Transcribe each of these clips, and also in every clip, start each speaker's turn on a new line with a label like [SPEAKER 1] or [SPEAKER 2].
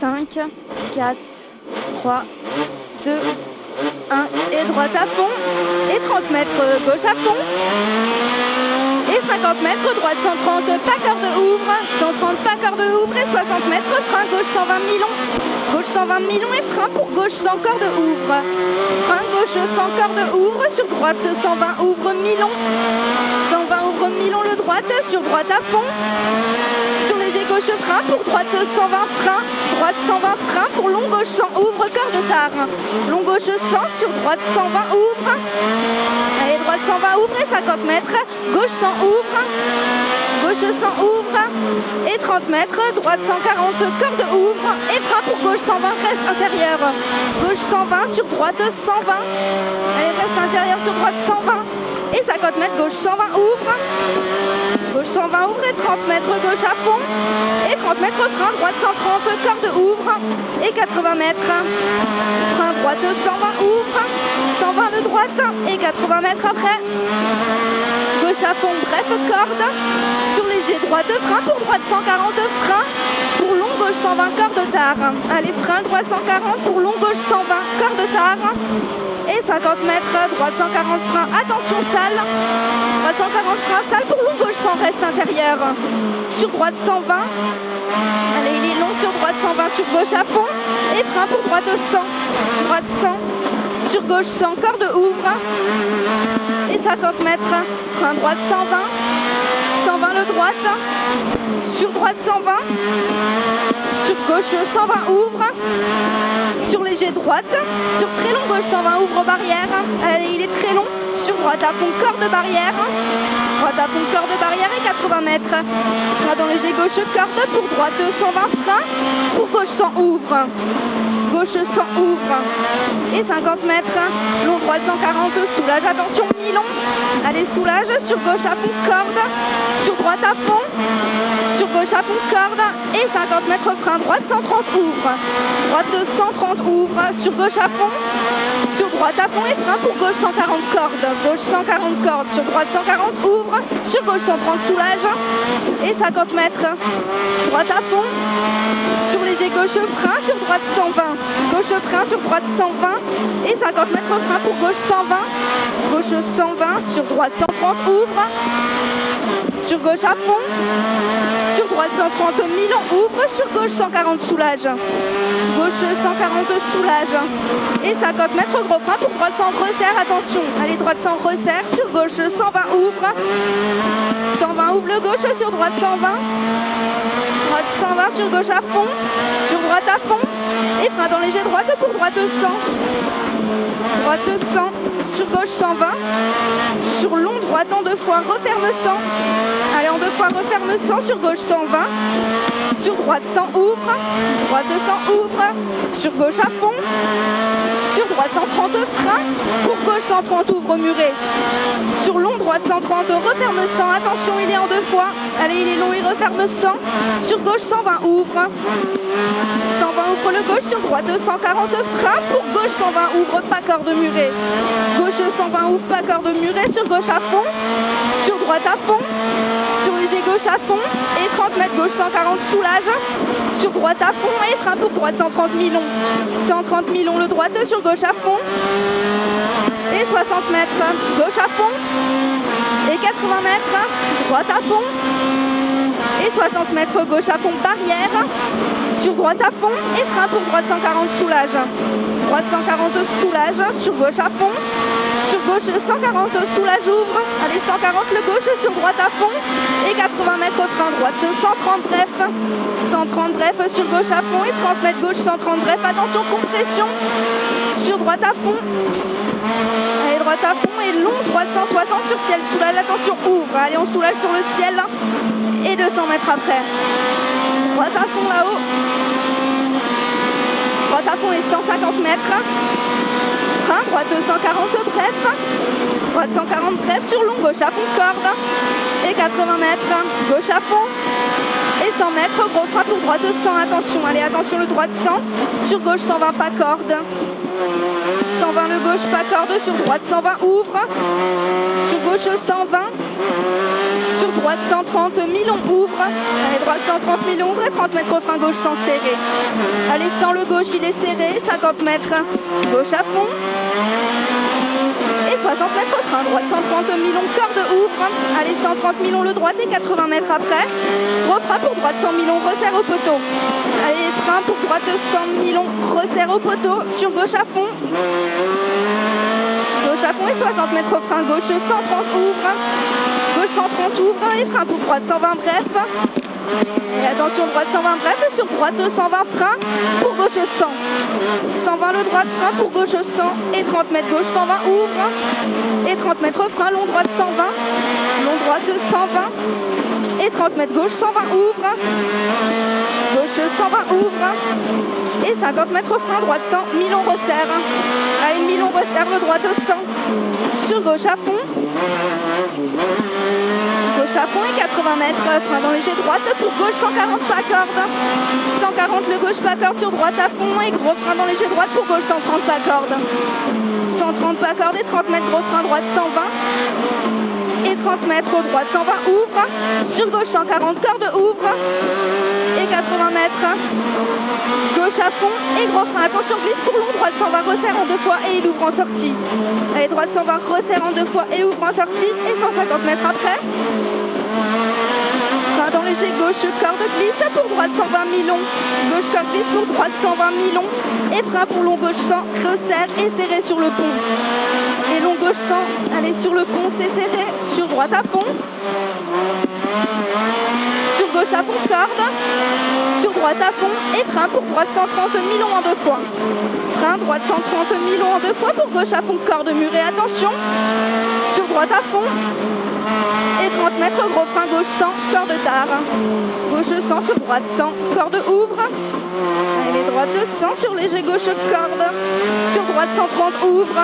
[SPEAKER 1] 5, 4, 3, 2, 1. Et droite à fond. Et 30 mètres gauche à fond. Et 50 mètres, droite 130, pas corde ouvre, 130, pas corde ouvre et 60 mètres, frein gauche 120 milons, gauche 120 milons et frein pour gauche sans corde ouvre, frein gauche sans corde ouvre, sur droite 120 ouvre milon, 120 ouvre milon le droite, sur droite à fond, sur léger gauche frein, pour droite 120 frein, droite 120 frein, pour long gauche 100 ouvre, corde tard, long gauche 100, sur droite 120 ouvre, allez droite 120 ouvre et 50 mètres, gauche 100 ouvre, gauche 100 ouvre et 30 mètres, droite 140, corde ouvre et frein pour gauche 120, reste intérieur, gauche 120, sur droite 120, allez reste intérieur sur droite 120 et 50 mètres, gauche 120 ouvre, gauche 120 ouvre et 30 mètres, gauche à fond et 30 mètres, frein droite 130, corde ouvre et 80 mètres, frein droite 120 ouvre, 120 de droite et 80 mètres après, gauche à fond, bref corde, sur léger droite frein, pour droite 140 frein, pour long gauche 120 corde tard, allez frein droite 140, pour long gauche 120 corde tard, et 50 mètres, droite 140 frein, attention salle, droite 140 frein, salle, pour long gauche 100 reste intérieur, sur droite 120, allez il est long sur droite 120, sur gauche à fond, et frein pour droite 100, droite 100, sur gauche 100, corde ouvre, et 50 mètres, frein droite 120, 120 le droite, sur droite 120, sur gauche 120 ouvre, sur léger droite, sur très long gauche 120 ouvre barrière, allez il est très long, sur droite à fond corde barrière, droite à fond corde barrière et 80 mètres, frein dans léger gauche corde, pour droite 120 frein, pour gauche 100 ouvre, gauche 100 ouvre et 50 mètres, long droite 140, soulage, attention mi-long, allez soulage, sur gauche à fond corde, sur droite à fond, sur gauche à fond corde et 50 mètres, frein droite 130 ouvre, droite 130 ouvre, sur gauche à fond, sur droite à fond et frein pour gauche 140 corde, gauche 140 corde, sur droite 140 ouvre, sur gauche 130 soulage et 50 mètres, droite à fond, sur léger gauche frein, sur droite 120, gauche frein, sur droite 120 et 50 mètres, frein pour gauche 120, gauche 120, sur droite 130 ouvre, sur gauche à fond, sur droite 130 milon ouvre, sur gauche 140 soulage, gauche 140 soulage et 50 mètres, gros frein pour droite 100 resserre, attention, allez droite 100 resserre, sur gauche 120 ouvre, 120 ouvre le gauche, sur droite 120, droite 120 sur gauche à fond, sur droite à fond et frein dans léger droite pour droite 100, droite 100, sur gauche 120, sur long droite en deux fois, referme 100, allez en deux fois referme 100, sur gauche 120, sur droite 100 ouvre, droite 100 ouvre, sur gauche à fond, sur droite 130 frein, pour gauche 130 ouvre muré, sur long droite 130 referme 100, attention il est en deux fois, allez il est long, il referme 100, sur gauche 120 ouvre, 120 ouvre le gauche, sur droite 140 frein, pour gauche 120 ouvre, pas corde murée, gauche 120 ouvre, pas corde murée, sur gauche à fond, sur droite à fond, sur léger gauche à fond et 30 mètres, gauche 140 soulage, sur droite à fond et frein pour droite 130 milons, 130 milons le droite, sur gauche à fond et 60 mètres, gauche à fond et 80 mètres, droite à fond et 60 mètres, gauche à fond barrière, sur droite à fond et frein pour droite 140 soulage, droite 140 soulage, sur gauche à fond, sur gauche 140 soulage ouvre, allez 140 le gauche, sur droite à fond et 80 mètres, frein droite 130 bref, 130 bref, sur gauche à fond et 30 mètres gauche 130 bref, attention compression, sur droite à fond, allez droite à fond et long droite 160 sur ciel, soulage, attention ouvre, allez on soulage sur le ciel et 200 mètres après, droite à fond là-haut, droite à fond et 150 mètres, frein, droite 140 bref, droite 140 bref, sur long, gauche à fond corde, et 80 mètres, gauche à fond, et 100 mètres, gros frein pour droite 100, attention, allez attention le droite 100, sur gauche 120 pas corde, 120 le gauche, pas corde, sur droite 120, ouvre. Sur gauche 120. Sur droite 130, Milon ouvre. Allez, droite 130, Milon ouvre et 30 mètres frein gauche sans serrer. Allez, 100 le gauche, il est serré. 50 mètres, gauche à fond. Et 60 mètres frein, droite 130, Milon, corde ouvre. Allez, 130 Milon le droite et 80 mètres après. Gros frein pour droite 100 Milon, resserre au poteau. Allez, frein pour droite 100 Milon, resserre au poteau. Sur gauche à fond. Gauche à fond et 60 mètres frein, gauche 130 ouvre. Gauche 130 ouvre et frein pour droite 120 bref. Et attention, droite 120 bref, sur droite 120 frein, pour gauche 100. 120 le droite frein, pour gauche 100 et 30 mètres gauche 120 ouvre. Et 30 mètres frein, long droite 120. Long droite 120 et 30 mètres gauche 120 ouvre. Gauche 120 ouvre. Et 50 mètres frein, droite 100, Milon resserre. Allez, Milon resserre le droite 100. Sur gauche à fond. Gauche à fond et 80 mètres, frein dans léger droite pour gauche 140 pas corde. 140 le gauche pas corde sur droite à fond et gros frein dans léger droite pour gauche 130 pas corde. 130 pas corde et 30 mètres gros frein droite 120. Et 30 mètres droite 120 ouvre. Sur gauche 140 corde ouvre. Et 80 mètres. Gauche à fond et gros frein. Attention glisse pour long. Droite 120 resserre en 2 fois et il ouvre en sortie. Allez, droite 120 resserre en 2 fois et ouvre en sortie. Et 150 mètres après. Frein dans léger gauche, corde glisse pour droite 120 Milon. Gauche corde glisse pour droite 120 Milon. Et frein pour long gauche 100, resserre et serré sur le pont. Et long gauche 100, allez sur le pont, c'est serré. Sur droite à fond. Sur gauche à fond, corde. Sur droite à fond et frein pour droite 130 Milon en 2 fois. Frein, droite 130 Milon en 2 fois pour gauche à fond, corde murée, attention. Sur droite à fond. Et 30 mètres, gros frein gauche 100, corde tard. Gauche 100 sur droite 100, corde ouvre. Allez, droite 100 sur léger gauche, corde. Sur droite 130 ouvre.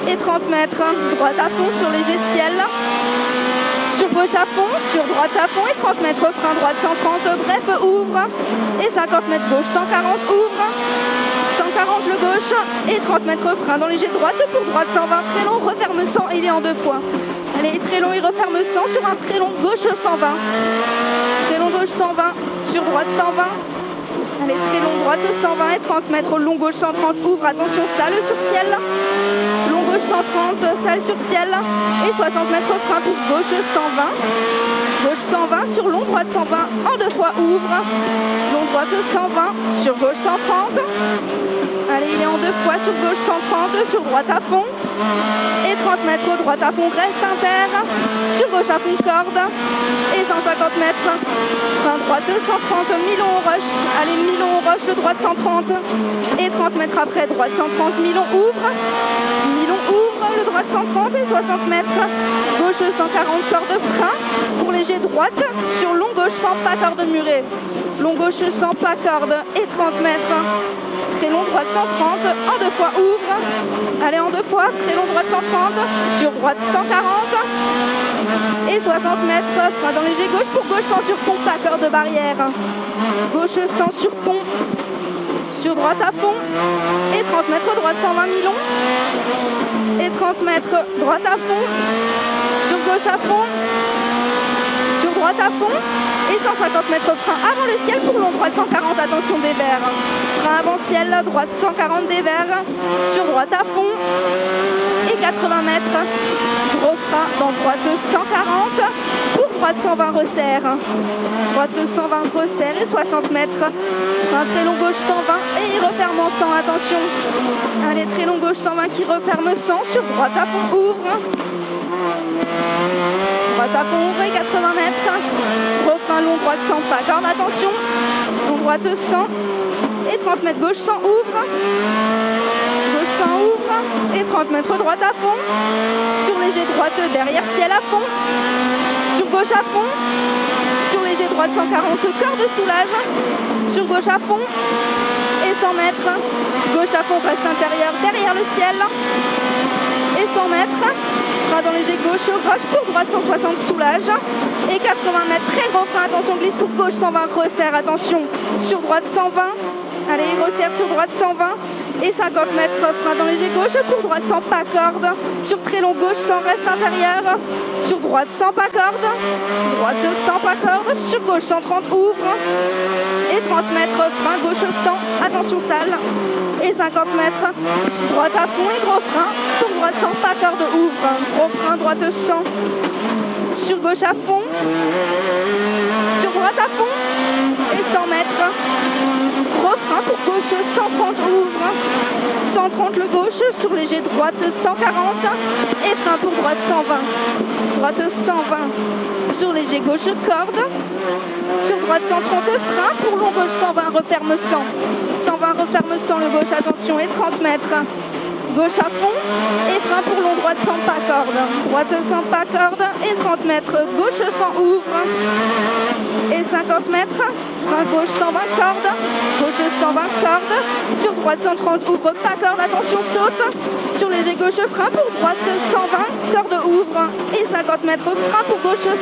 [SPEAKER 1] Et 30 mètres, droite à fond sur léger ciel. Sur gauche à fond, sur droite à fond et 30 mètres frein, droite 130, bref ouvre. Et 50 mètres gauche, 140 ouvre. 140 le gauche et 30 mètres frein dans léger droite pour droite 120, très long, referme 100 et il est en 2 fois. Allez, très long, il referme 100 sur un très long gauche 120. Très long gauche 120, sur droite 120. Allez, très long droite 120 et 30 mètres, long gauche 130, ouvre, attention, salle sur ciel. Long gauche 130, salle sur ciel. Et 60 mètres frein pour gauche 120. Gauche 120 sur long droite 120, en 2 fois ouvre. Long droite 120, sur gauche 130. Allez, il est en 2 fois sur gauche 130, sur droite à fond. Et 30 mètres, droite à fond, reste inter. Sur gauche à fond, corde. Et 150 mètres, frein droite 130, Milon au rush. Allez, Milon au rush, le droite 130. Et 30 mètres après, droite 130, Milon ouvre. Milon ouvre, le droite 130 et 60 mètres. Gauche 140, corde frein. Pour léger droite, sur long gauche 100, pas corde murée. Long gauche 100, pas corde. Et 30 mètres. Très long droite 130, en 2 fois ouvre. Allez, en 2 fois, très long droite 130, sur droite 140. Et 60 mètres, frein dans léger gauche pour gauche 100 sur pont, pas corde barrière. Gauche 100 sur pont, sur droite à fond. Et 30 mètres, droite 120 Milon. Et 30 mètres, droite à fond. Sur gauche à fond. Sur droite à fond. Et 150 mètres frein avant le ciel pour long droite 140, attention des verts. Frein avant ciel, droite 140 des verts. Sur droite à fond. Et 80 mètres. Gros frein dans droite 140. Pour droite 120 resserre. Droite 120 resserre et 60 mètres. Frein très long gauche 120 et il referme en 100, attention. Allez, très long gauche 120 qui referme 100. Sur droite à fond ouvre. Droite à fond ouvre et 80 mètres. Gros frein long droite 100 pas corde, attention. Long droite 100 et 30 mètres gauche 100 ouvre. Gauche 100 ouvre et 30 mètres droite à fond. Sur léger droite derrière ciel à fond. Sur gauche à fond. Sur léger droite 140 corde soulage. Sur gauche à fond. Et 100 mètres. Gauche à fond reste intérieur derrière le ciel. Et 100 mètres. Frein dans léger gauche, rush pour droite 160 soulage. Et 80 mètres, très gros frein, attention glisse pour gauche 120, resserre, attention. Sur droite 120. Allez, il resserre sur droite 120. et 50 mètres frein dans léger gauche pour droite sans pas corde, sur très long gauche sans reste intérieur, sur droite sans pas corde, droite sans pas corde, sur gauche 130 ouvre, et 30 mètres frein gauche 100, attention salle, et 50 mètres droite à fond et gros frein, pour droite sans pas corde ouvre, gros frein droite 100, sur gauche à fond, sur droite à fond, et 100 mètres, gros frein pour gauche 130 ouvre, 130 le gauche, sur léger droite 140, et frein pour droite 120, droite 120, sur léger gauche corde, sur droite 130 frein, pour long gauche 120, referme 100, 120 referme 100 le gauche, attention, et 30 mètres, gauche à fond, et frein pour long droite sans pas corde, droite sans pas corde, et 30 mètres, gauche 100 ouvre, et 50 mètres, frein gauche 120 corde, gauche 120 corde, sur droite 130 ouvre, pas corde, attention saute, sur léger gauche frein pour droite 120, corde ouvre, et 50 mètres, frein pour gauche 120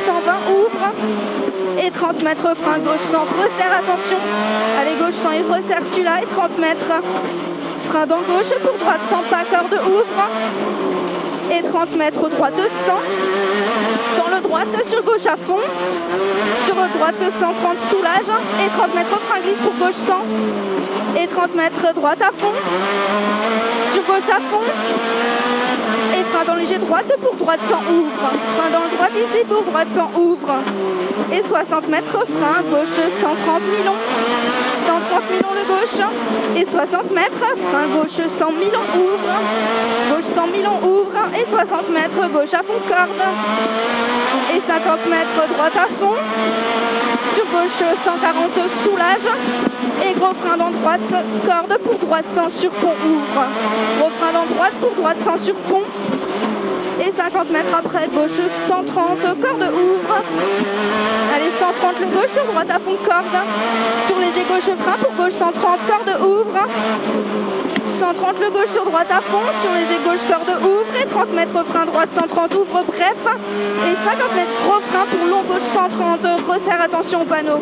[SPEAKER 1] ouvre, et 30 mètres, frein gauche 100, resserre, attention, allez gauche 100, il resserre celui-là, et 30 mètres, frein dans gauche pour droite 100 pas corde ouvre, et 30 mètres droite 100, sur le droite sur gauche à fond, sur droite 130 soulage, et 30 mètres frein glisse pour gauche 100, et 30 mètres droite à fond, sur gauche à fond, et frein dans léger droite pour droite 100 ouvre, frein dans le droite ici pour droite 100 ouvre, et 60 mètres frein gauche 130 milons, 130 milons le gauche, et 60 mètres frein gauche 100 milons ouvre, gauche 100 milons ouvre, et 60 mètres gauche à fond corde, et 50 mètres droite à fond, sur gauche 140 soulage, et gros frein dans droite corde pour droite 100 sur pont ouvre, gros frein dans droite pour droite 100 sur pont, et 50 mètres après gauche 130 corde ouvre, allez 130 le gauche sur droite à fond corde, sur léger gauche frein pour gauche 130 corde ouvre, 130 le gauche sur droite à fond, sur léger gauche corde ouvre, et 30 mètres frein droite 130 ouvre bref, et 50 mètres gros frein pour long gauche 130, resserre, attention au panneau.